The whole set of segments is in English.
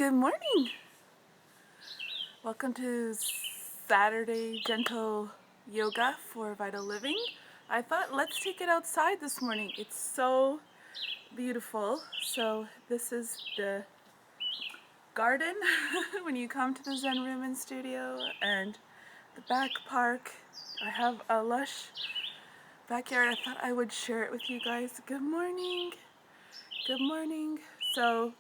Good morning. Welcome to Saturday Gentle Yoga for Vital Living. I thought let's take it outside this morning. It's so beautiful. So this is the garden when you come to the Zen Room and Studio, and the back park. I have a lush backyard. I thought I would share it with you guys. Good morning. Good morning. So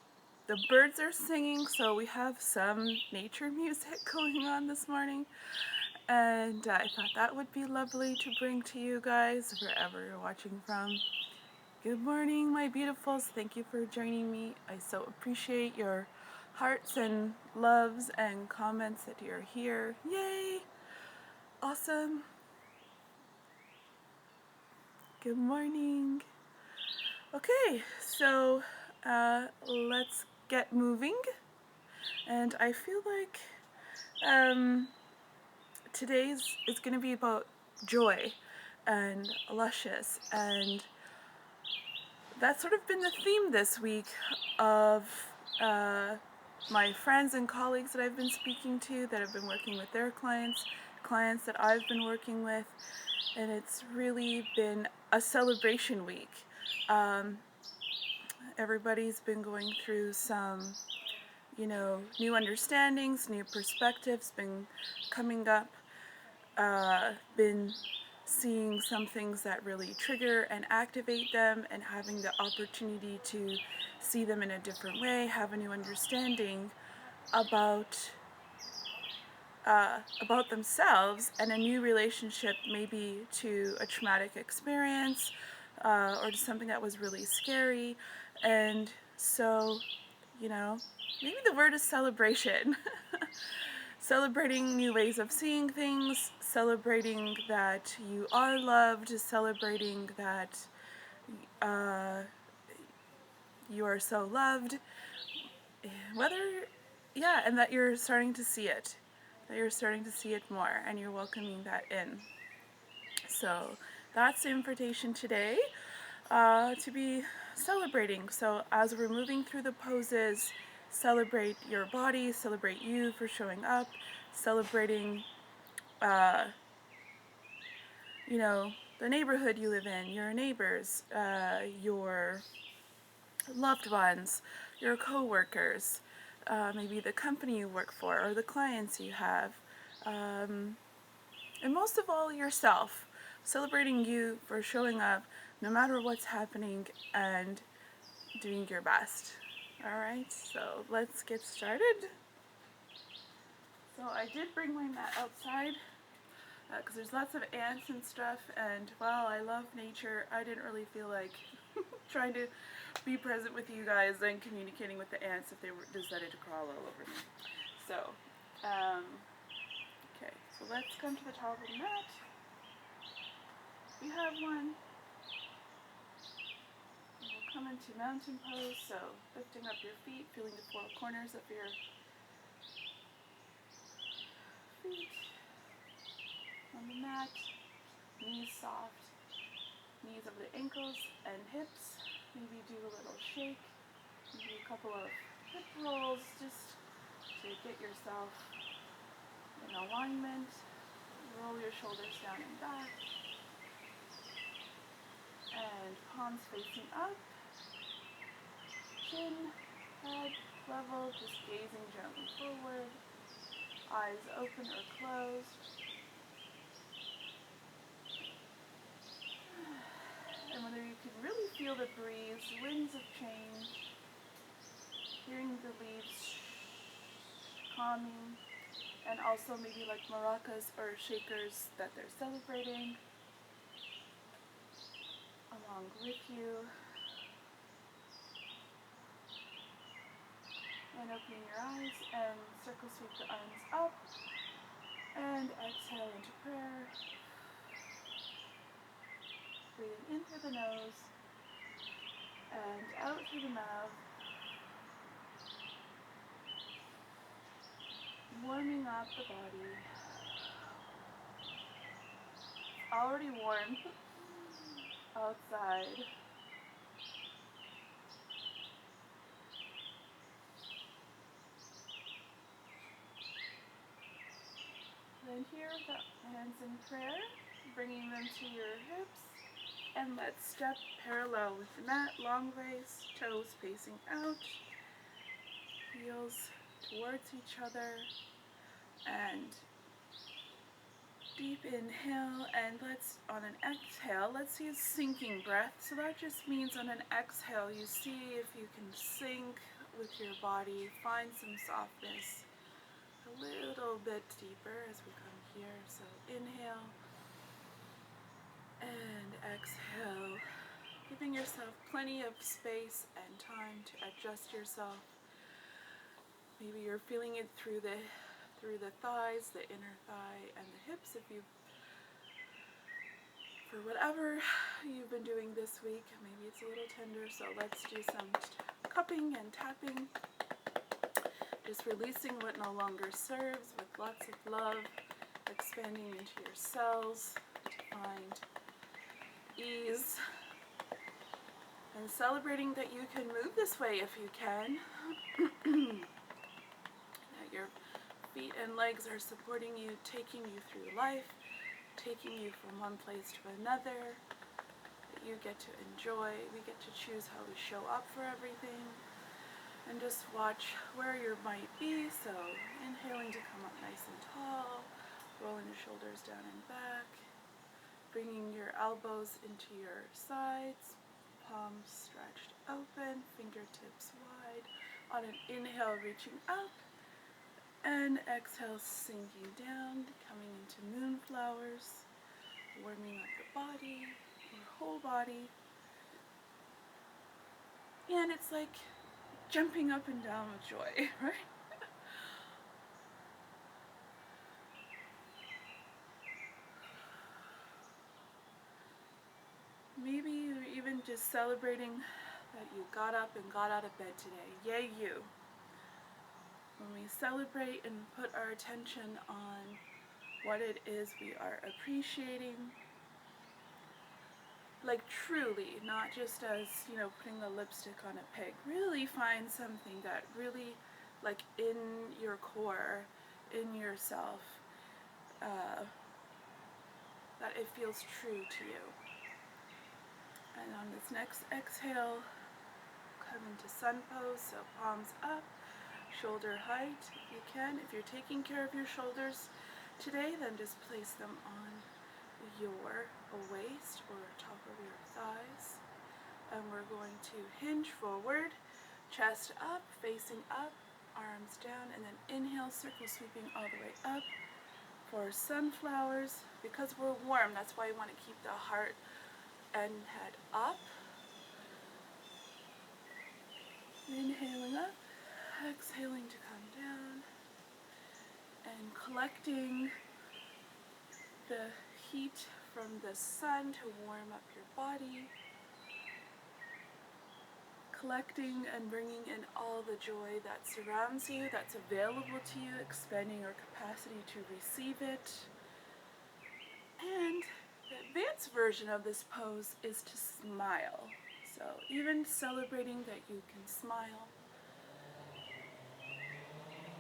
the birds are singing, so we have some nature music going on this morning, and I thought that would be lovely to bring to you guys wherever you're watching from. Good morning, my beautifuls. Thank you for joining me. I so appreciate your hearts and loves and comments that you're here. Yay! Awesome. Good morning. Okay, so let's get moving. And I feel like today's is going to be about joy and luscious, and that's sort of been the theme this week of my friends and colleagues that I've been speaking to that have been working with their clients that I've been working with, and it's really been a celebration week. Everybody's been going through some new understandings, new perspectives, been coming up, been seeing some things that really trigger and activate them, and having the opportunity to see them in a different way, have a new understanding about themselves, and a new relationship maybe to a traumatic experience or to something that was really scary. And so, maybe the word is celebration. Celebrating new ways of seeing things, celebrating that you are loved, celebrating that you are so loved, and that you're starting to see it, more, and you're welcoming that in. So that's the invitation today, to be celebrating. So as we're moving through the poses, celebrate your body, celebrate you for showing up, celebrating the neighborhood you live in, your neighbors, your loved ones, your co-workers, maybe the company you work for or the clients you have, and most of all yourself, celebrating you for showing up no matter what's happening and doing your best. Alright, so let's get started. So I did bring my mat outside because there's lots of ants and stuff, and while I love nature, I didn't really feel like trying to be present with you guys and communicating with the ants if they decided to crawl all over me. So, okay, so let's come to the top of the mat. We have one. We'll come into mountain pose, so lifting up your feet, feeling the four corners of your feet on the mat, knees soft, knees over the ankles and hips. Maybe do a little shake, maybe a couple of hip rolls just to get yourself in alignment. Roll your shoulders down and back, and palms facing up, chin, head level, just gazing gently forward, eyes open or closed. And whether you can really feel the breeze, winds of change, hearing the leaves calming, and also maybe like maracas or shakers that they're celebrating along with you. And opening your eyes and circle sweep the arms up, and exhale into prayer. Breathing in through the nose and out through the mouth. Warming up the body. Already warm outside. stand here with the hands in prayer, bringing them to your hips. And let's step parallel with the mat, long waist, toes facing out, heels towards each other, and deep inhale, and let's, on an exhale, let's use sinking breath. So that just means on an exhale, you see if you can sink with your body, find some softness, a little bit deeper as we come here. So inhale and exhale, giving yourself plenty of space and time to adjust yourself. Maybe you're feeling it through the thighs, the inner thigh, and the hips. If you, for whatever you've been doing this week, maybe it's a little tender. So let's do some cupping and tapping. Just releasing what no longer serves with lots of love, expanding into your cells to find ease, and celebrating that you can move this way if you can. That your feet and legs are supporting you, taking you through life, taking you from one place to another, that you get to enjoy. We get to choose how we show up for everything. And just watch where you might be. So inhaling to come up nice and tall, rolling your shoulders down and back, bringing your elbows into your sides, palms stretched open, fingertips wide. On an inhale, reaching up, and exhale, sinking down, coming into moonflowers, warming up the body, your whole body. And it's like jumping up and down with joy, right? Maybe you're even just celebrating that you got up and got out of bed today. Yay, you. When we celebrate and put our attention on what it is we are appreciating, like truly, not just as, putting the lipstick on a pig, really find something that really, like in your core, in yourself, that it feels true to you. And on this next exhale, come into sun pose, so palms up, shoulder height if you can. If you're taking care of your shoulders today, then just place them on your waist or top of your thighs. And we're going to hinge forward, chest up, facing up, arms down, and then inhale, circle sweeping all the way up for sunflowers. Because we're warm, that's why you want to keep the heart and head up. Inhaling up, exhaling to come down, and collecting the heat from the sun to warm up your body. Collecting and bringing in all the joy that surrounds you, that's available to you, expanding your capacity to receive it. And the advanced version of this pose is to smile. So even celebrating that you can smile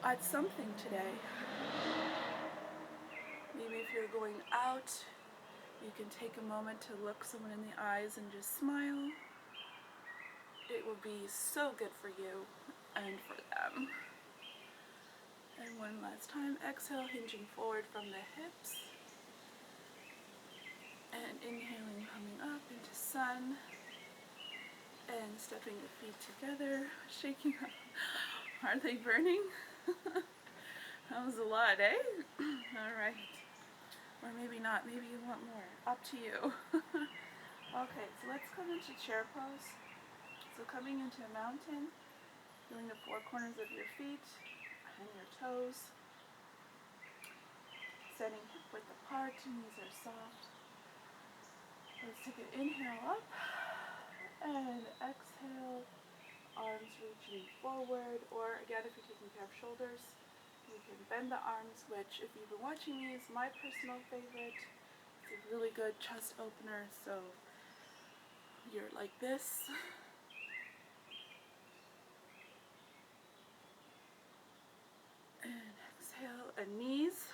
at something today. Maybe if you're going out, you can take a moment to look someone in the eyes and just smile. It will be so good for you and for them. And one last time, exhale, hinging forward from the hips. And inhaling, coming up into sun. And stepping the feet together, shaking up. Are they burning? That was a lot, eh? All right. Or maybe not. Maybe you want more. Up to you. Okay, so let's come into chair pose. So coming into a mountain, feeling the four corners of your feet and your toes. Setting hip width apart, knees are soft. Let's take an inhale up. And exhale, arms reaching forward, or again, if you're taking care of shoulders, you can bend the arms, which if you've been watching me is my personal favorite. It's a really good chest opener, so you're like this. And exhale, and knees.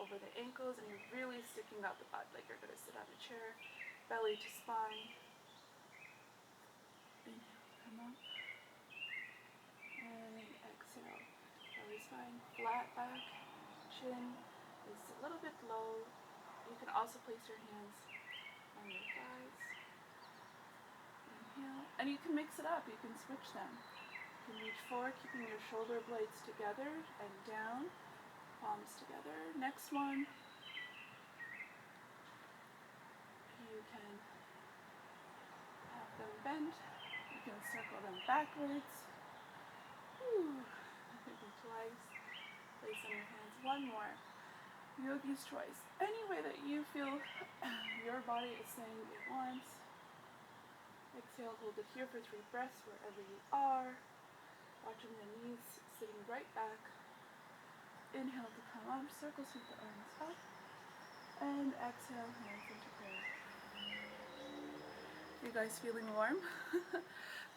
over the ankles, and you're really sticking out the butt like you're going to sit on a chair, belly to spine. Inhale, come up, and exhale. Belly, spine, flat back, chin is a little bit low. You can also place your hands on your thighs. Inhale, and you can mix it up. You can switch them. You can reach forward, keeping your shoulder blades together and down, palms together. Next one, you can have them bent. You can circle them backwards. Woo. Twice. Place on your hands. One more. Yogi's choice. Any way that you feel your body is saying it wants. Exhale, hold it here for 3 breaths wherever you are. Watching the knees sitting right back. Inhale to come up, circle, sweep the arms up. And exhale, hands into prayer. You guys feeling warm?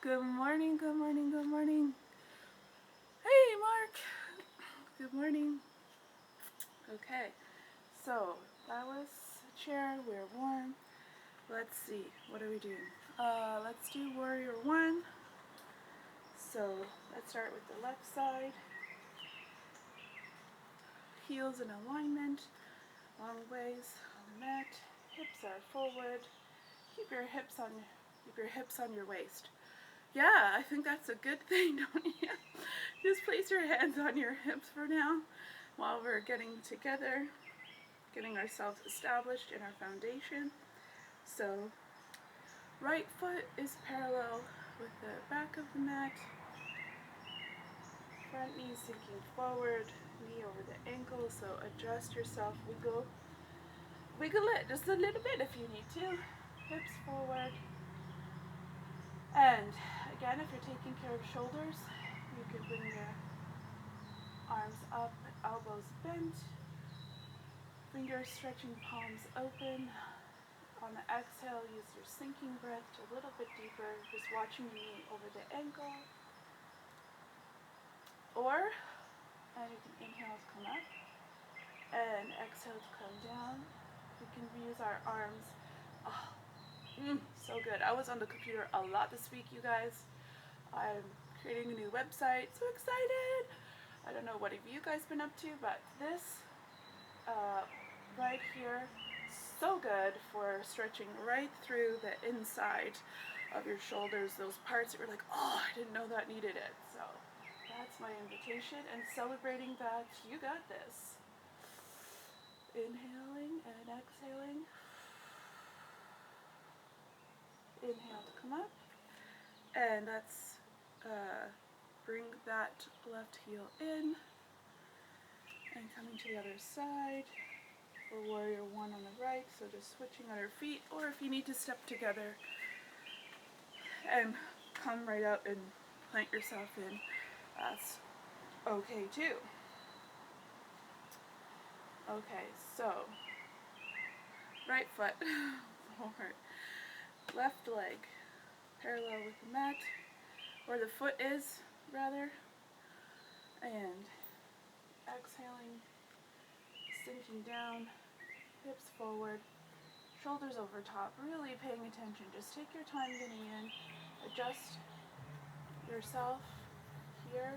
Good morning, good morning, good morning. Hey, Mark. Good morning. Okay, so that was chair, we're warm. Let's see, what are we doing? Let's do warrior 1. So let's start with the left side. Heels in alignment, long ways on the mat. Hips are forward. Keep your hips on your waist. Yeah, I think that's a good thing, don't you? Just place your hands on your hips for now while we're getting together, getting ourselves established in our foundation. So right foot is parallel with the back of the mat. Front knee sinking forward, knee over the ankle, so adjust yourself, wiggle it just a little bit if you need to. Hips forward. And again, if you're taking care of shoulders, you can bring your arms up, elbows bent, fingers stretching, palms open. On the exhale, use your sinking breath a little bit deeper, just watching the knee over the ankle. Or, and you can inhale to come up, and exhale to come down. We can use our arms. Oh, so good. I was on the computer a lot this week, you guys. I'm creating a new website. So excited! I don't know what have you guys been up to, but this right here, so good for stretching right through the inside of your shoulders, those parts that you're like, oh, I didn't know that needed it. So that's my invitation, and celebrating that you got this. Inhaling and exhaling. Inhale to come up, and let's bring that left heel in, and coming to the other side. Or warrior 1 on the right, so just switching on our feet, or if you need to step together and come right out and plant yourself in, that's okay too. Okay, so right foot forward, left leg parallel with the mat, where the foot is rather, and exhaling, sinking down, hips forward, shoulders over top, really paying attention. Just take your time getting in, adjust yourself here.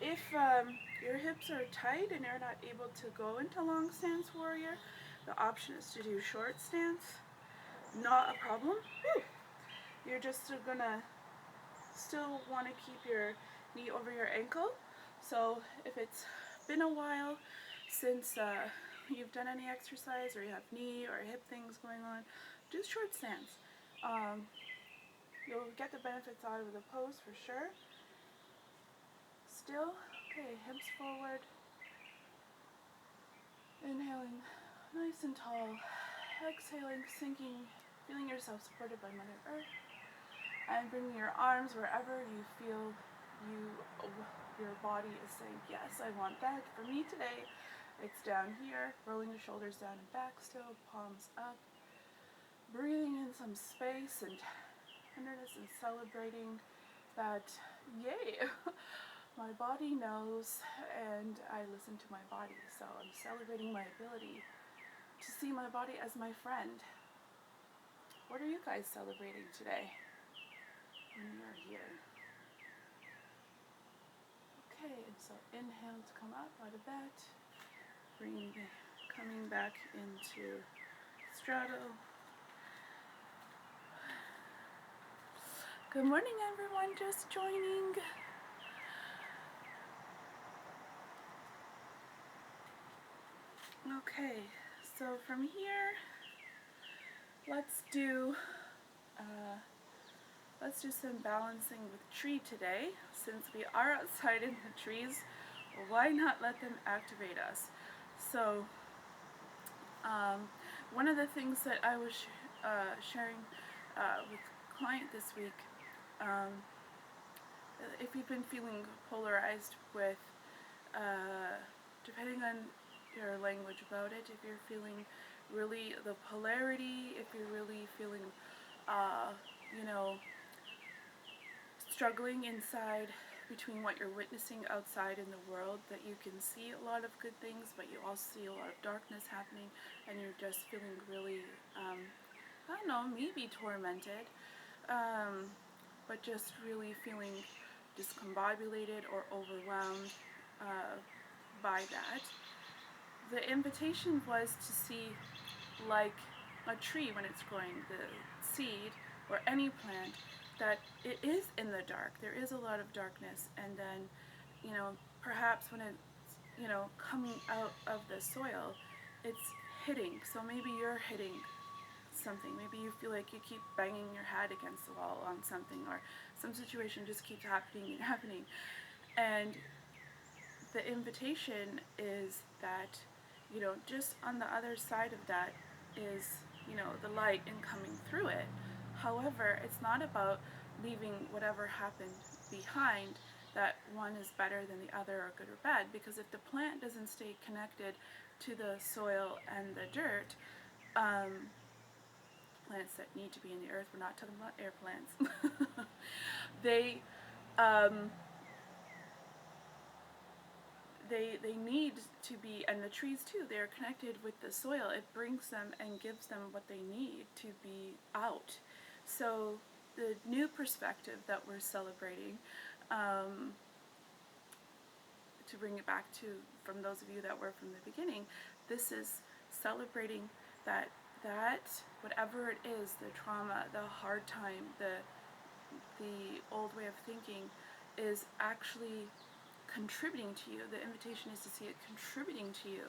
If your hips are tight and you're not able to go into long stance warrior, the option is to do short stance. Not a problem. You're just gonna still want to keep your knee over your ankle. So if it's been a while since you've done any exercise, or you have knee or hip things going on, do short stance. You'll get the benefits out of the pose for sure. Still, okay, hips forward. Inhaling nice and tall. Exhaling, sinking, feeling yourself supported by Mother Earth. And bringing your arms wherever you feel your body is saying, yes, I want that. For me today, it's down here, rolling the shoulders down and back still, palms up. Breathing in some space and tenderness and celebrating that, yay, My body knows, and I listen to my body, so I'm celebrating my ability to see my body as my friend. What are you guys celebrating today when you're here? Okay, and so inhale to come up out of that, coming back into straddle. Good morning, everyone, just joining. Okay, so from here, let's do some balancing with tree today. Since we are outside in the trees, why not let them activate us? So one of the things that I was sharing with a client this week, if you've been feeling polarized with, depending on your language about it, if you're feeling really the polarity, if you're really feeling, you know, struggling inside between what you're witnessing outside in the world, that you can see a lot of good things, but you also see a lot of darkness happening, and you're just feeling really, I don't know, maybe tormented, but just really feeling discombobulated or overwhelmed by that. The invitation was to see, like a tree when it's growing, the seed, or any plant, that it is in the dark. There is a lot of darkness, and then, perhaps when it's, coming out of the soil, it's hitting. So maybe you're hitting something. Maybe you feel like you keep banging your head against the wall on something, or some situation just keeps happening and happening. And the invitation is that, just on the other side of that is, the light and coming through it. However, it's not about leaving whatever happened behind, that one is better than the other or good or bad, because if the plant doesn't stay connected to the soil and the dirt, plants that need to be in the earth, we're not talking about air plants, they, they need to be, and the trees too, they're connected with the soil. It brings them and gives them what they need to be out. So the new perspective that we're celebrating, to bring it back to, from those of you that were from the beginning, this is celebrating that whatever it is, the trauma, the hard time, the old way of thinking, is actually contributing to you. The invitation is to see it contributing to you,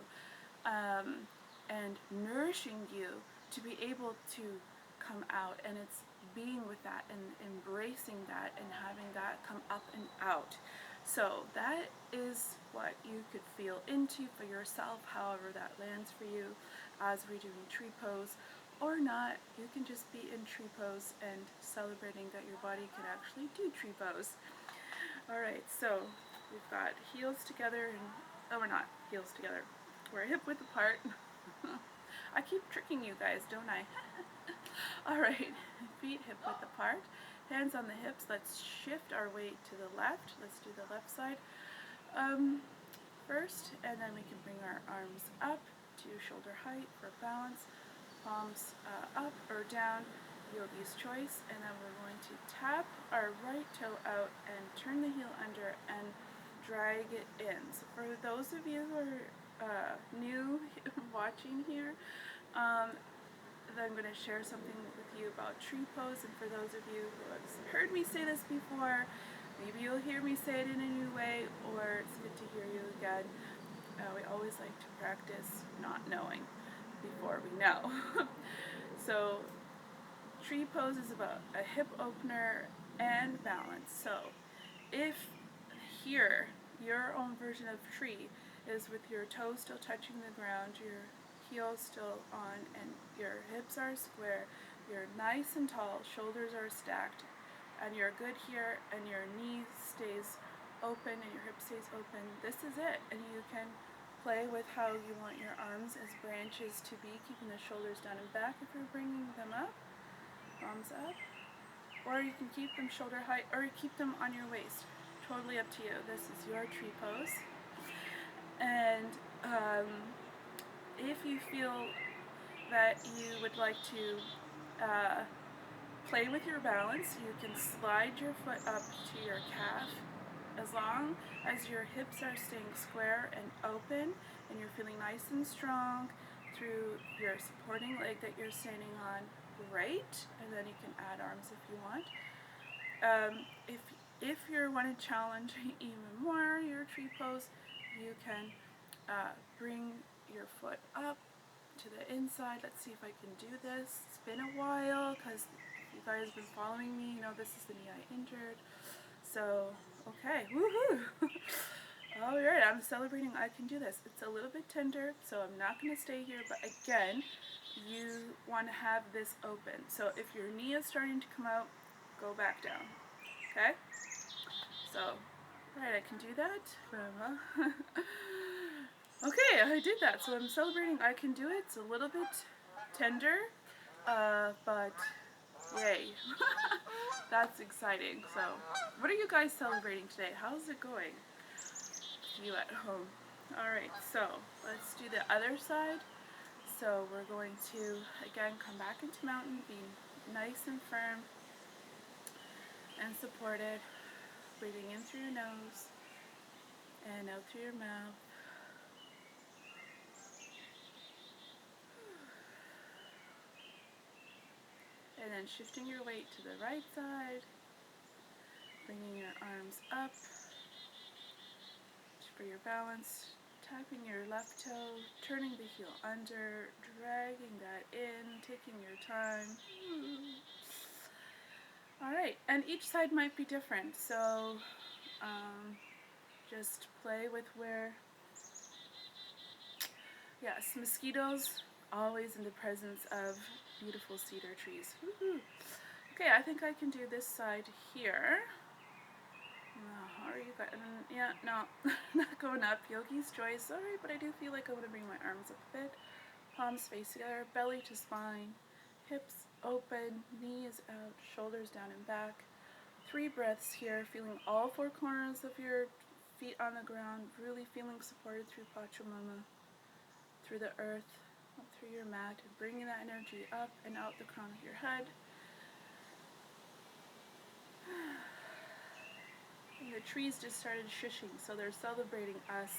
and nourishing you to be able to come out, and it's being with that and embracing that and having that come up and out. So that is what you could feel into for yourself, however that lands for you, as we're doing tree pose or not. You can just be in tree pose and celebrating that your body can actually do tree pose. Alright, so we've got heels together, and, oh, we're not heels together. We're hip width apart. I keep tricking you guys, don't I? Alright, feet hip width apart, hands on the hips. Let's shift our weight to the left. Let's do the left side first, and then we can bring our arms up to shoulder height for balance. Palms up or down, yogi's choice, and then we're going to tap our right toe out and turn the heel under and drag it in. So for those of you who are new watching here, I'm going to share something with you about tree pose, and for those of you who have heard me say this before, maybe you'll hear me say it in a new way, or it's good to hear you again. We always like to practice not knowing before we know. So tree pose is about a hip opener and balance. So if here, your own version of tree is with your toes still touching the ground, your heels still on, and your hips are square, you're nice and tall, shoulders are stacked, and you're good here, and your knee stays open and your hip stays open, this is it. And you can play with how you want your arms as branches to be, keeping the shoulders down and back if you're bringing them up, palms up, or you can keep them shoulder height, or keep them on your waist. totally up to you. This is your tree pose. And if you feel that you would like to play with your balance, you can slide your foot up to your calf as long as your hips are staying square and open and you're feeling nice and strong through your supporting leg that you're standing on. Great. And then you can add arms if you want. If you want to challenge even more your tree pose, you can bring your foot up to the inside. Let's see if I can do this. It's been a while because you guys have been following me. You know this is the knee I injured. So, okay, woohoo! Alright, I'm celebrating I can do this. It's a little bit tender, so I'm not going to stay here, but again, you want to have this open. So if your knee is starting to come out, go back down. Okay? So, alright, I can do that. Okay, I did that. So I'm celebrating I can do it. It's a little bit tender, but yay. That's exciting. So, what are you guys celebrating today? How's it going? You at home. Alright, so let's do the other side. So we're going to, again, come back into mountain, be nice and firm and supported. Breathing in through your nose and out through your mouth. And then shifting your weight to the right side, bringing your arms up for your balance, tapping your left toe, turning the heel under, dragging that in, taking your time. Alright, and each side might be different, so just play with where, yes, mosquitoes, always in the presence of beautiful cedar trees. Woo-hoo. Okay, I think I can do this side here. How are you guys? Yeah, no, not going up. Yogi's joy, sorry, but I do feel like I want to bring my arms up a bit. Palms face together, belly to spine, hips open, knees out, shoulders down and back. 3 breaths here, feeling all 4 corners of your feet on the ground, really feeling supported through Pachamama, through the earth, up through your mat, and bringing that energy up and out the crown of your head. And the trees just started shushing, so they're celebrating us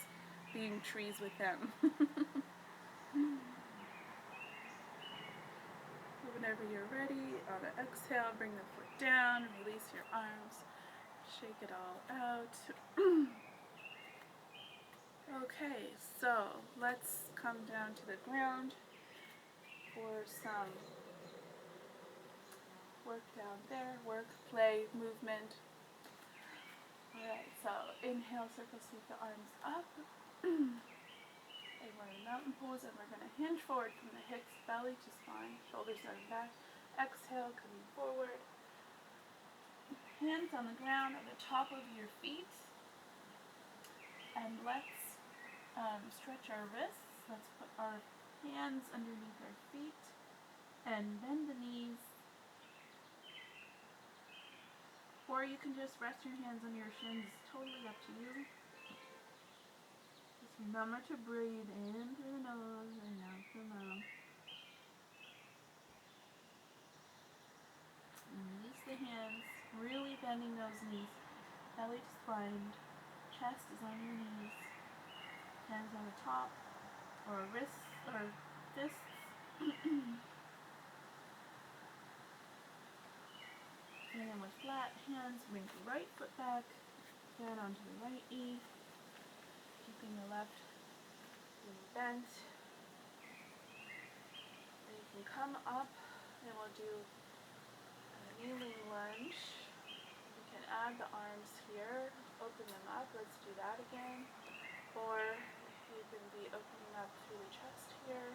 being trees with them. Whenever you're ready, on an exhale, bring the foot down, release your arms, shake it all out. Okay, so let's come down to the ground for some work down there, work, play, movement. Alright, so inhale, circle sweep the arms up. And we're in mountain pose, and we're going to hinge forward from the hips, belly to spine, shoulders down and back. Exhale, coming forward. Hands on the ground at the top of your feet. And let's stretch our wrists. Let's put our hands underneath our feet and bend the knees. Or you can just rest your hands on your shins. It's totally up to you. Just remember to breathe in through the nose and out through the mouth. Release the hands, really bending those knees. Belly to spine, chest is on your knees. Hands on the top, or wrists, or fists. And then with flat hands, bring the right foot back, down onto the right knee, keeping the left knee bent. And you can come up, and we'll do a kneeling lunge. You can add the arms here, open them up, let's do that again. Or you can be opening up through the chest here,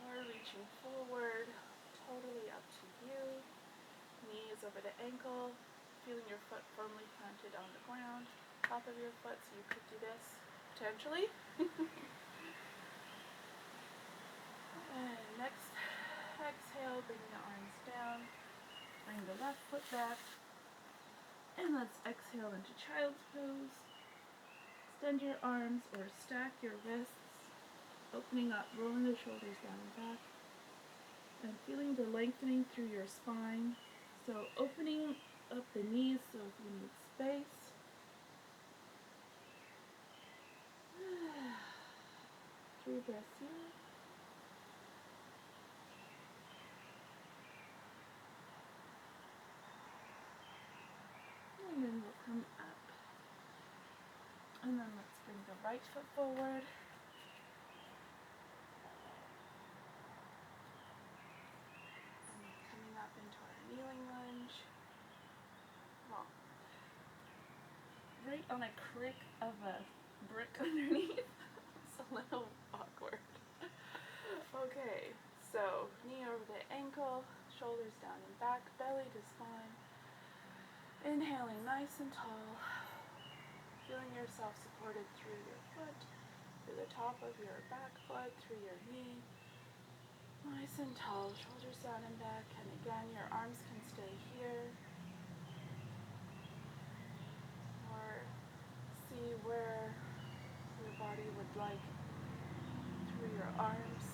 or reaching forward, totally up to you. Knees over the ankle, feeling your foot firmly planted on the ground, top of your foot, so you could do this, potentially. And next, exhale, bring the arms down, bring the left foot back, And let's exhale into child's pose. Extend your arms or stack your wrists, opening up, rolling the shoulders down and back, and feeling the lengthening through your spine. So opening up the knees so if you need space. 3 breaths here. And then we'll come up. And then let's bring the right foot forward. And coming up into our kneeling lunge. Well, right on a crick of a brick underneath. It's a little awkward. Okay, so knee over the ankle, shoulders down and back, belly to spine. Inhaling nice and tall, feeling yourself supported through your foot, through the top of your back foot, through your knee. Nice and tall, shoulders down and back, and again your arms can stay here. Or see where your body would like through your arms.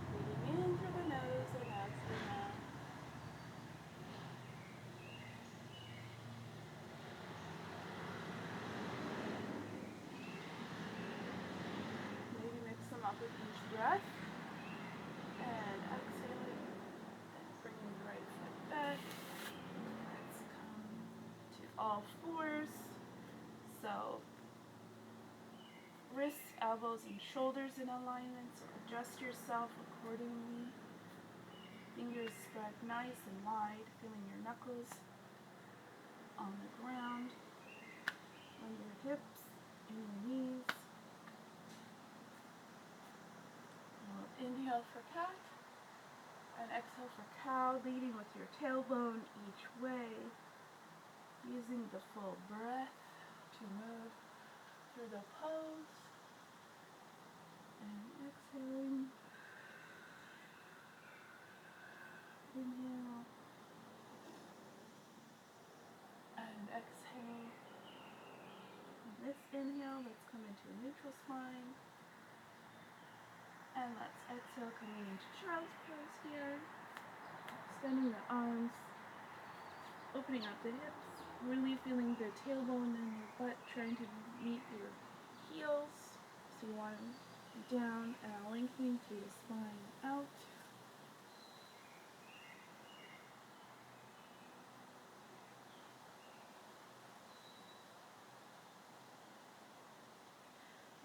Breathing in through the nose and out through the mouth. Maybe mix them up with each breath. And exhaling, and bringing the right foot back. Let's come to all fours. So wrists, elbows, and shoulders in alignment. So adjust yourself accordingly. Fingers spread nice and wide, feeling your knuckles on the ground, on your hips, and your knees. We'll inhale for cat, and exhale for cow, leading with your tailbone each way, using the full breath to move through the pose, and exhaling. Inhale, and exhale. And this inhale, let's come into a neutral spine. And let's exhale, coming into child's pose here. Extending the arms, opening up the hips, really feeling the tailbone and your butt trying to meet your heels. So you want to be down and lengthening through the spine out.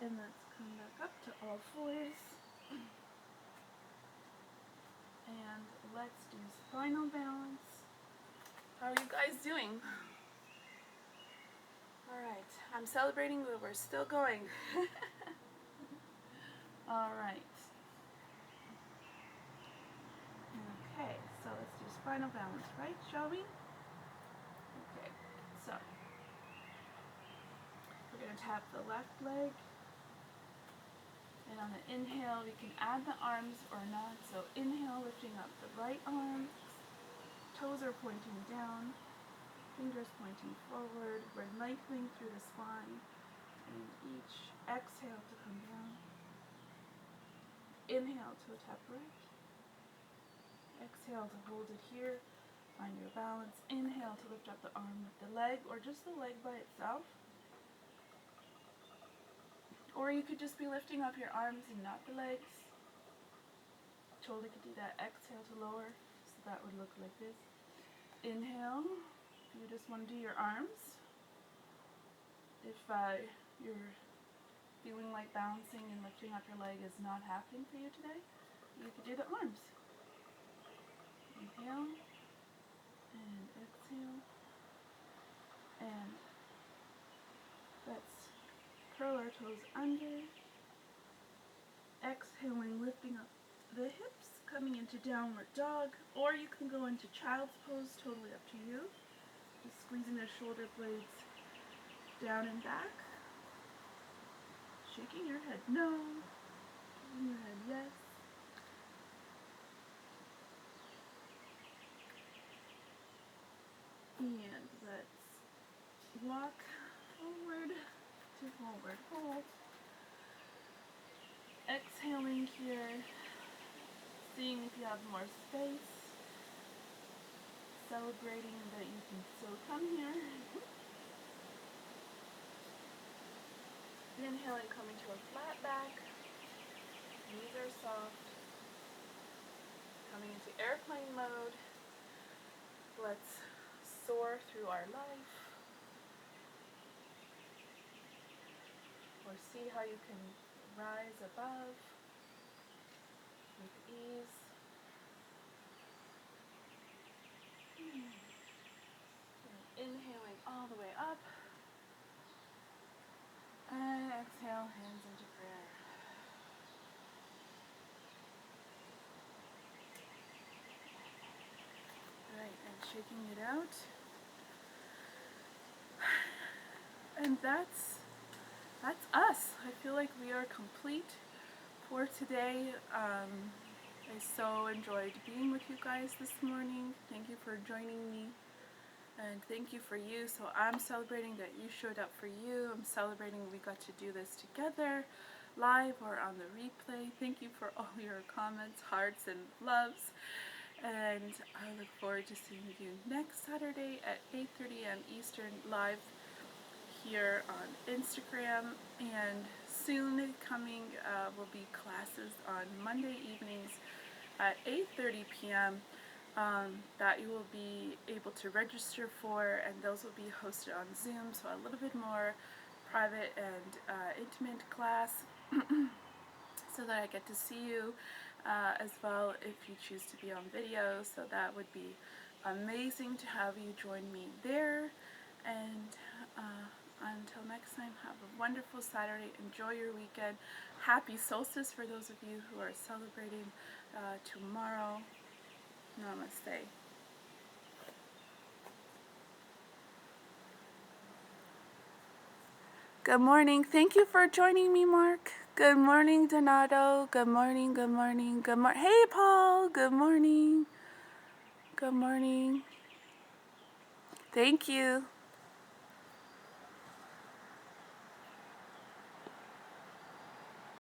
And let's come back up to all fours. And let's do spinal balance. How are you guys doing? Alright, I'm celebrating that we're still going. Alright. Okay, so let's do spinal balance, right, shall we? Okay, so we're going to tap the left leg. And on the inhale, we can add the arms or not. So inhale, lifting up the right arm. Toes are pointing down. Fingers pointing forward. We're lengthening through the spine. And each exhale to come down. Inhale to tap right. Exhale to hold it here. Find your balance. Inhale to lift up the arm with the leg or just the leg by itself. Or you could just be lifting up your arms and not the legs. Shoulder could do that. Exhale to lower. So that would look like this. Inhale. You just want to do your arms. If you're feeling like balancing and lifting up your leg is not happening for you today, you could do the arms. Inhale. And exhale. And let's curl our toes under. Exhaling, lifting up the hips, coming into downward dog, or you can go into child's pose, totally up to you. Just squeezing the shoulder blades down and back. Shaking your head no, shaking your head yes. And let's walk forward to forward fold. Exhaling here, seeing if you have more space, celebrating that you can still come here. Inhaling, coming to a flat back, knees are soft, coming into airplane mode. Let's soar through our life, or see how you can rise above with ease. Inhaling all the way up, and exhale, hands into prayer. Right, and shaking it out. And that's us. I feel like we are complete for today. I so enjoyed being with you guys this morning. Thank you for joining me. And thank you for you. So I'm celebrating that you showed up for you. I'm celebrating we got to do this together, live or on the replay. Thank you for all your comments, hearts, and loves. And I look forward to seeing you next Saturday at 8:30 a.m. Eastern, live here on Instagram. And soon coming will be classes on Monday evenings at 8:30 p.m. That you will be able to register for, and those will be hosted on Zoom, so a little bit more private and intimate class so that I get to see you as well if you choose to be on video. So that would be amazing to have you join me there. And until next time, have a wonderful Saturday. Enjoy your weekend. Happy solstice for those of you who are celebrating tomorrow. Namaste. Good morning. Thank you for joining me, Mark. Good morning, Donato. Good morning, good morning, good morning. Hey, Paul. Good morning. Good morning. Thank you.